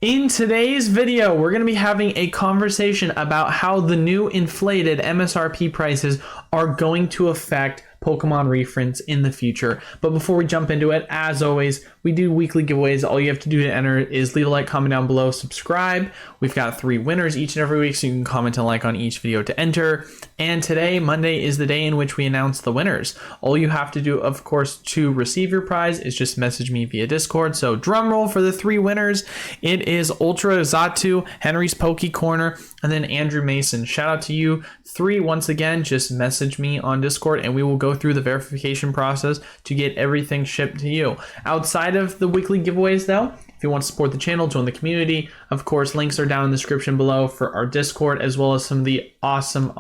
In today's video, we're going to be having a conversation about how the new inflated MSRP prices are going to affect Pokemon reprints in the future. But before we jump into it, as always, we do weekly giveaways. All you have to do to enter is leave a like, comment down below, subscribe. We've got 3 winners each and every week, so you can comment and like on each video to enter. And today, Monday, is the day in which we announce the winners. All you have to do, of course, to receive your prize is just message me via Discord. So drum roll for the 3 winners. It is Ultra Zatu, Henry's Poke Corner, and then Andrew Mason. Shout out to you 3 once again. Just message me on Discord and we will go through the verification process to get everything shipped to you. Outside of the weekly giveaways though, if you want to support the channel, join the community, of course, links are down in the description below for our Discord, as well as some of the awesome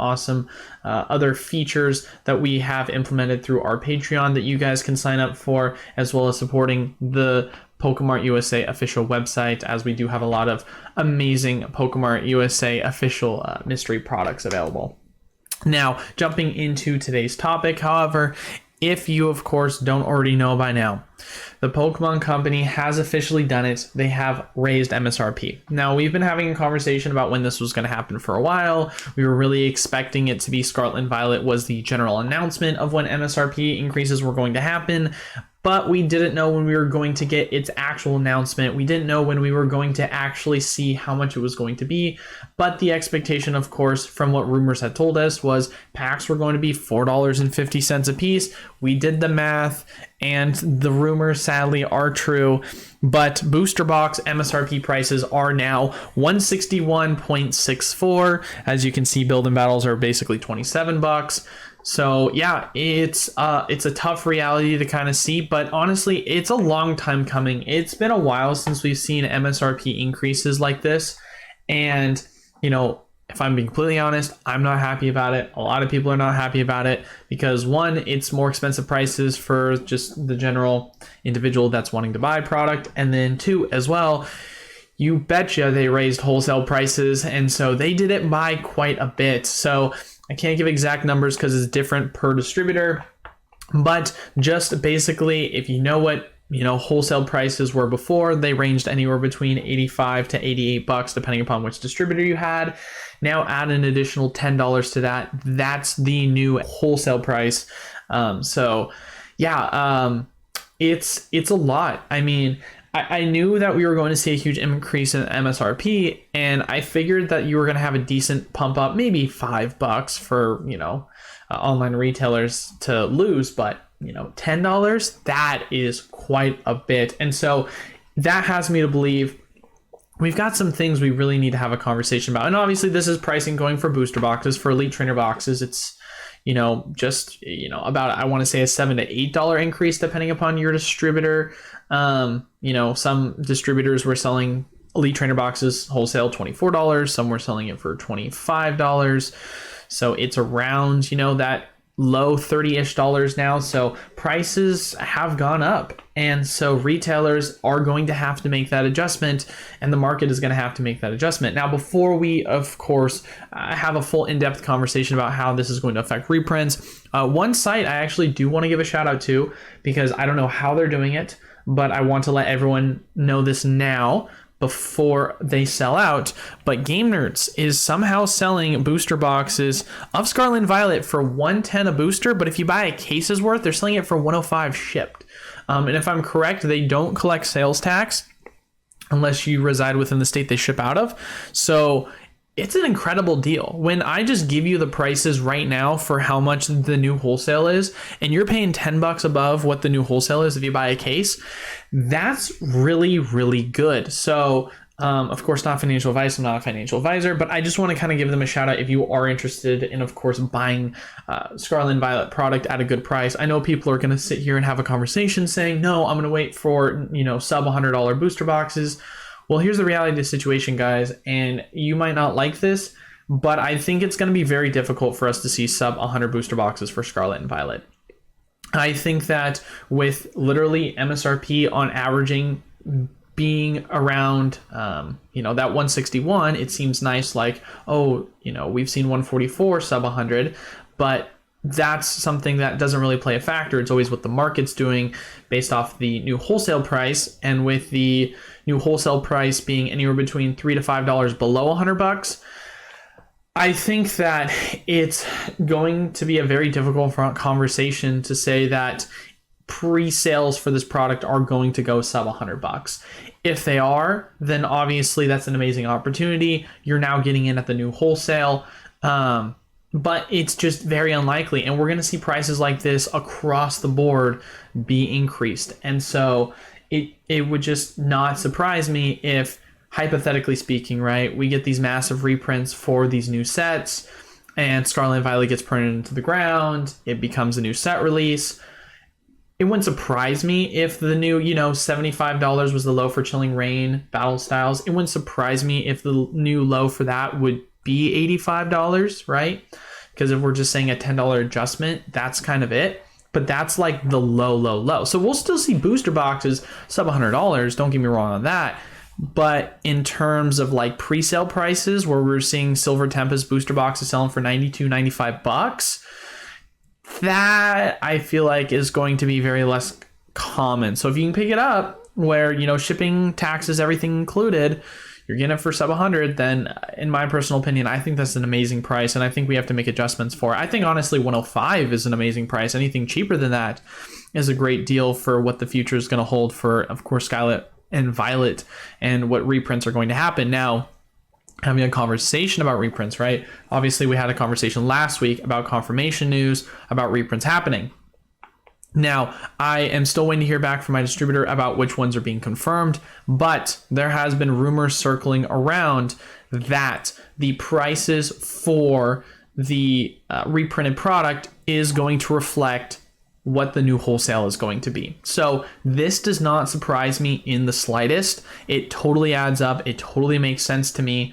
other features that we have implemented through our Patreon that you guys can sign up for, as well as supporting the PokemartUSA official website, as we do have a lot of amazing PokemartUSA official mystery products available. Now, jumping into today's topic, however, if you, of course, don't already know by now, the Pokemon Company has officially done it. They have raised MSRP. Now, we've been having a conversation about when this was going to happen for a while. We were really expecting it to be Scarlet and Violet was the general announcement of when MSRP increases were going to happen. But we didn't know when we were going to get its actual announcement. We didn't know when we were going to actually see how much it was going to be. But the expectation, of course, from what rumors had told us was packs were going to be $4.50 a piece. We did the math and the rumors sadly are true. But booster box MSRP prices are now $161.64. As you can see, build and battles are basically $27. So yeah, it's a tough reality to kind of see, but honestly, it's a long time coming. It's been a while since we've seen MSRP increases like this. And, you know, if I'm being completely honest, I'm not happy about it. A lot of people are not happy about it because 1, it's more expensive prices for just the general individual that's wanting to buy product. And then 2, as well, you betcha they raised wholesale prices. And so they did it by quite a bit. So I can't give exact numbers because it's different per distributor, but just basically, if you know what, wholesale prices were before, they ranged anywhere between $85 to $88, depending upon which distributor you had. Now add an additional $10 to that. That's the new wholesale price. It's a lot. I mean, I knew that we were going to see a huge increase in MSRP, and I figured that you were going to have a decent pump up, maybe $5 for, online retailers to lose, but, $10, that is quite a bit. And so that has me to believe we've got some things we really need to have a conversation about. And obviously this is pricing going for booster boxes. For Elite Trainer boxes, it's, about, I want to say a $7 to $8 increase depending upon your distributor. Some distributors were selling Elite Trainer boxes wholesale $24. Some were selling it for $25. So it's around, that low 30-ish dollars now. So prices have gone up. And so retailers are going to have to make that adjustment, and the market is going to have to make that adjustment. Now, before we, of course, have a full in-depth conversation about how this is going to affect reprints, one site I actually do want to give a shout out to, because I don't know how they're doing it, but I want to let everyone know this now before they sell out. But Game Nerds is somehow selling booster boxes of Scarlet and Violet for $110 a booster, but if you buy a case's worth, they're selling it for $105 shipped. And if I'm correct, they don't collect sales tax unless you reside within the state they ship out of. So it's an incredible deal. When I just give you the prices right now for how much the new wholesale is, and you're paying $10 above what the new wholesale is if you buy a case, that's really, really good. So, of course, not financial advice. I'm not a financial advisor, but I just want to kind of give them a shout out if you are interested in, of course, buying Scarlet and Violet product at a good price. I know people are going to sit here and have a conversation saying, no, I'm going to wait for, sub $100 booster boxes. Well, here's the reality of the situation, guys, and you might not like this, but I think it's going to be very difficult for us to see sub 100 booster boxes for Scarlet and Violet. I think that with literally MSRP on averaging being around, that 161, it seems nice, like, we've seen 144 sub 100, but that's something that doesn't really play a factor. It's always what the market's doing based off the new wholesale price. And with the new wholesale price being anywhere between $3 to $5 below $100, I think that it's going to be a very difficult conversation to say that pre-sales for this product are going to go sub $100. If they are, then obviously that's an amazing opportunity. You're now getting in at the new wholesale, but it's just very unlikely. And we're going to see prices like this across the board be increased. And so it would just not surprise me if, hypothetically speaking, right, we get these massive reprints for these new sets and Scarlet and Violet gets printed into the ground. It becomes a new set release. It wouldn't surprise me if the new, $75 was the low for Chilling Reign Battle Styles. It wouldn't surprise me if the new low for that would be $85, right? Because if we're just saying a $10 adjustment, that's kind of it. But that's like the low. So we'll still see booster boxes sub $100. Don't get me wrong on that. But in terms of like pre-sale prices, where we're seeing Silver Tempest booster boxes selling for $92, $95, that I feel like is going to be very less common. So if you can pick it up where, shipping, taxes, everything included, you're getting it for sub 100, then in my personal opinion, I think that's an amazing price. And I think we have to make adjustments for it. I think honestly, 105 is an amazing price. Anything cheaper than that is a great deal for what the future is going to hold for, of course, Scarlet and Violet and what reprints are going to happen. Now, having a conversation about reprints, right? Obviously, we had a conversation last week about confirmation news about reprints happening. Now, I am still waiting to hear back from my distributor about which ones are being confirmed, but there has been rumors circling around that the prices for the reprinted product is going to reflect what the new wholesale is going to be. So this does not surprise me in the slightest. It totally adds up. It totally makes sense to me,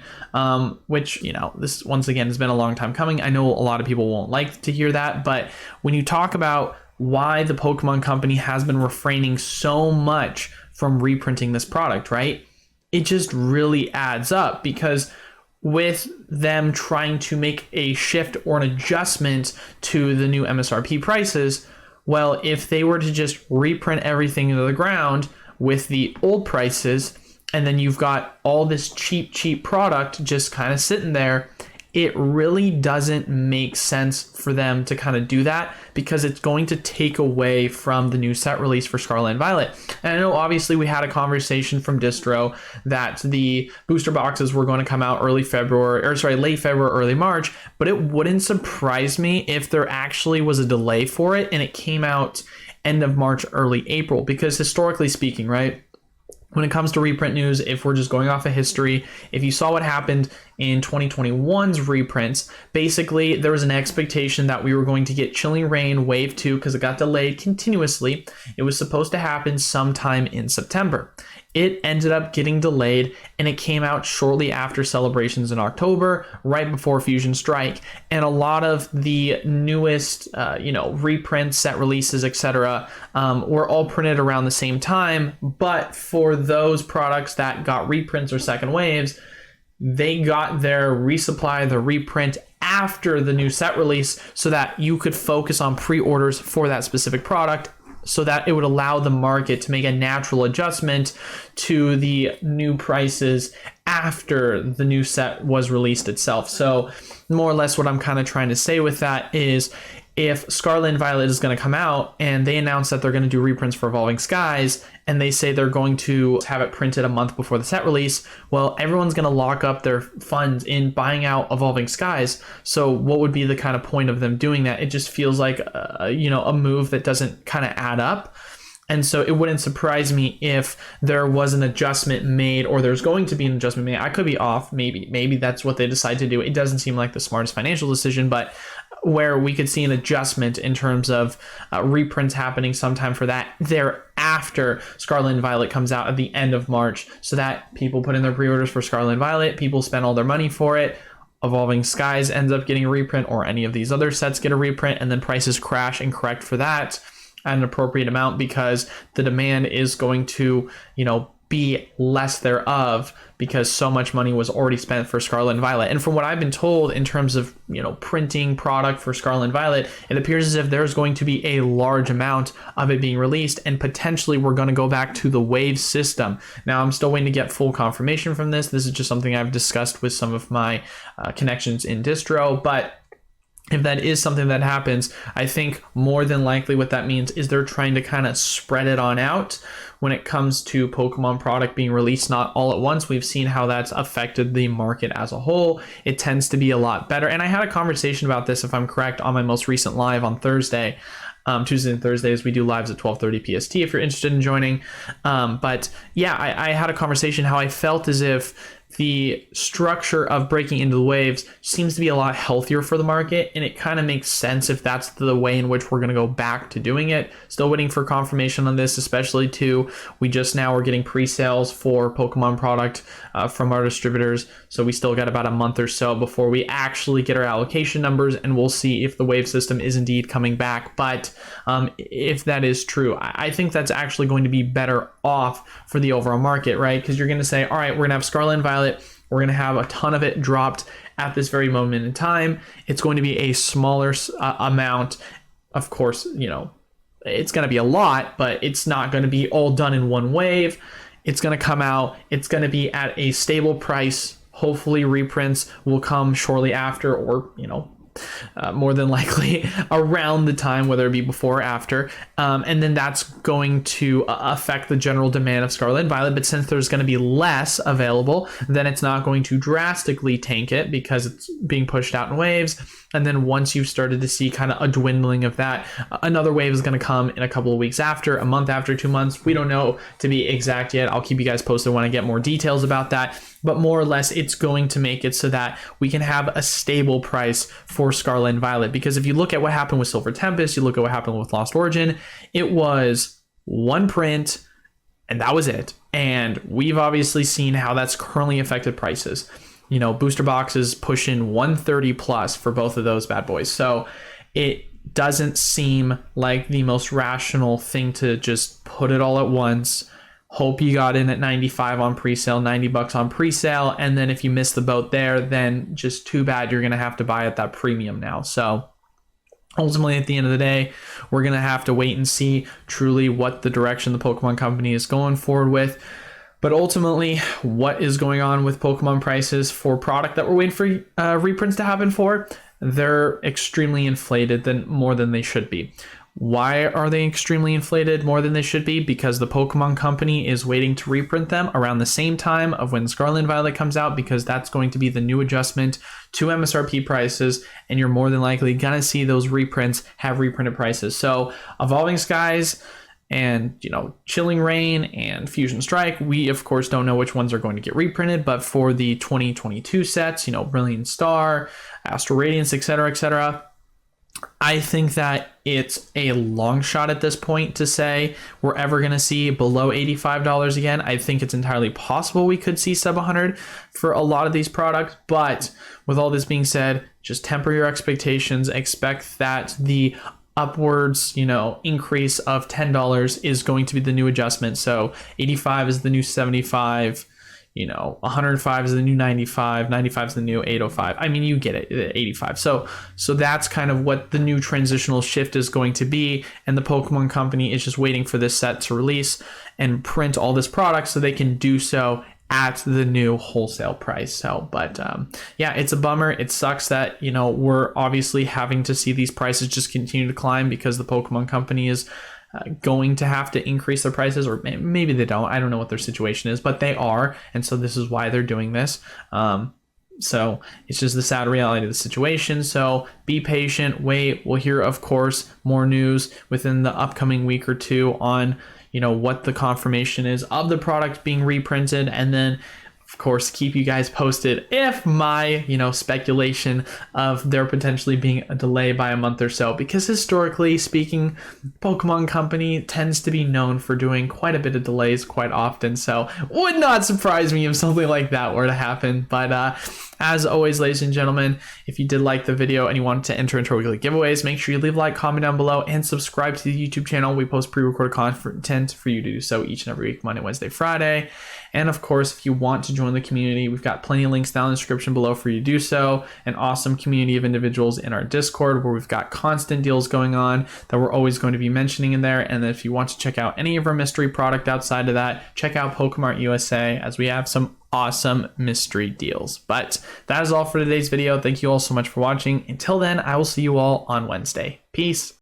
which, this once again has been a long time coming. I know a lot of people won't like to hear that, but when you talk about why the Pokemon company has been refraining so much from reprinting this product, right? It just really adds up, because with them trying to make a shift or an adjustment to the new MSRP prices, well, if they were to just reprint everything into the ground with the old prices, and then you've got all this cheap product just kind of sitting there, it really doesn't make sense for them to kind of do that, because it's going to take away from the new set release for Scarlet and Violet. And I know obviously we had a conversation from distro that the booster boxes were going to come out late February, early March, but it wouldn't surprise me if there actually was a delay for it and it came out end of March, early April, because historically speaking, right, when it comes to reprint news, if we're just going off of history, if you saw what happened in 2021's reprints, basically there was an expectation that we were going to get Chilling Reign Wave 2 because it got delayed continuously. It was supposed to happen sometime in September. It ended up getting delayed, and it came out shortly after celebrations in October, right before Fusion Strike. And a lot of the newest, reprints, set releases, etc., were all printed around the same time. But for those products that got reprints or second waves, they got their resupply, the reprint after the new set release, so that you could focus on pre-orders for that specific product, so that it would allow the market to make a natural adjustment to the new prices after the new set was released itself. So more or less what I'm kind of trying to say with that is, if Scarlet and Violet is going to come out and they announce that they're going to do reprints for Evolving Skies, and they say they're going to have it printed a month before the set release, well, everyone's going to lock up their funds in buying out Evolving Skies. So what would be the kind of point of them doing that? It just feels like a move that doesn't kind of add up. And so it wouldn't surprise me if there was an adjustment made, or there's going to be an adjustment made. I could be off. Maybe that's what they decide to do. It doesn't seem like the smartest financial decision, but where we could see an adjustment in terms of reprints happening sometime for that thereafter Scarlet and Violet comes out at the end of March, so that people put in their pre-orders for Scarlet and Violet, people spend all their money for it, Evolving Skies ends up getting a reprint, or any of these other sets get a reprint, and then prices crash and correct for that at an appropriate amount, because the demand is going to, be less thereof because so much money was already spent for Scarlet and Violet. And from what I've been told in terms of, printing product for Scarlet and Violet, it appears as if there's going to be a large amount of it being released, and potentially we're going to go back to the wave system. Now, I'm still waiting to get full confirmation from this. This is just something I've discussed with some of my connections in distro, but if that is something that happens, I think more than likely what that means is they're trying to kind of spread it on out when it comes to Pokemon product being released, not all at once. We've seen how that's affected the market as a whole. It tends to be a lot better. And I had a conversation about this, if I'm correct, on my most recent live on Thursday. Tuesday and Thursdays, we do lives at 12:30 PST if you're interested in joining. But yeah, I had a conversation how I felt as if the structure of breaking into the waves seems to be a lot healthier for the market, and it kind of makes sense if that's the way in which we're going to go back to doing it. Still waiting for confirmation on this, especially too, we just now are getting pre-sales for Pokemon product from our distributors, so we still got about a month or so before we actually get our allocation numbers, and we'll see if the wave system is indeed coming back. But if that is true, I think that's actually going to be better off for the overall market, right? Because you're going to say, all right, we're going to have Scarlet and Violet, we're going to have a ton of it dropped at this very moment in time. It's going to be a smaller amount. Of course, it's going to be a lot, but it's not going to be all done in one wave. It's going to come out. It's going to be at a stable price. Hopefully reprints will come shortly after, or, more than likely around the time, whether it be before or after. And then that's going to affect the general demand of Scarlet and Violet. But since there's going to be less available, then it's not going to drastically tank it because it's being pushed out in waves. And then once you've started to see kind of a dwindling of that, another wave is going to come in a couple of weeks after, a month after, 2 months. We don't know to be exact yet. I'll keep you guys posted when I get more details about that. But more or less, it's going to make it so that we can have a stable price for Scarlet and Violet. Because if you look at what happened with Silver Tempest, you look at what happened with Lost Origin, it was one print and that was it. And we've obviously seen how that's currently affected prices. Booster boxes pushing 130 plus for both of those bad boys. So it doesn't seem like the most rational thing to just put it all at once. Hope you got in at 95 on presale, $90 on presale, and then if you miss the boat there, then just too bad, you're going to have to buy at that premium now. So ultimately, at the end of the day, we're going to have to wait and see truly what the direction the Pokemon Company is going forward with. But ultimately, what is going on with Pokemon prices for product that we're waiting for reprints to happen for? They're extremely inflated, more than they should be. Why are they extremely inflated more than they should be? Because the Pokemon Company is waiting to reprint them around the same time of when Scarlet and Violet comes out, because that's going to be the new adjustment to MSRP prices, and you're more than likely going to see those reprints have reprinted prices. So Evolving Skies and Chilling Reign and Fusion Strike, we of course don't know which ones are going to get reprinted, but for the 2022 sets, Brilliant Star, Astral Radiance, etc., I think that it's a long shot at this point to say we're ever going to see below $85 again. I think it's entirely possible we could see sub 100 for a lot of these products, but with all this being said, just temper your expectations. Expect that the upwards, increase of $10 is going to be the new adjustment. So 85 is the new 75. 105 is the new 95, 95 is the new 805. I mean, you get it, 85. So that's kind of what the new transitional shift is going to be. And the Pokemon Company is just waiting for this set to release and print all this product so they can do so at the new wholesale price. So, but yeah, it's a bummer. It sucks that, we're obviously having to see these prices just continue to climb because the Pokemon Company is going to have to increase their prices, or maybe they don't. I don't know what their situation is, but they are, and so this is why they're doing this. So it's just the sad reality of the situation. So be patient, wait. We'll hear, of course, more news within the upcoming week or two on what the confirmation is of the product being reprinted, and then of course, keep you guys posted if my, speculation of there potentially being a delay by a month or so, because historically speaking, Pokemon Company tends to be known for doing quite a bit of delays quite often. So would not surprise me if something like that were to happen. But as always, ladies and gentlemen, if you did like the video and you wanted to enter into our weekly giveaways, make sure you leave a like, comment down below, and subscribe to the YouTube channel. We post pre-recorded content for you to do so each and every week, Monday, Wednesday, Friday. And of course, if you want to join the community, we've got plenty of links down in the description below for you to do so. An awesome community of individuals in our Discord where we've got constant deals going on that we're always going to be mentioning in there. And then if you want to check out any of our mystery product outside of that, check out PokemartUSA, as we have some awesome mystery deals. But that is all for today's video. Thank you all so much for watching. Until then, I will see you all on Wednesday. Peace.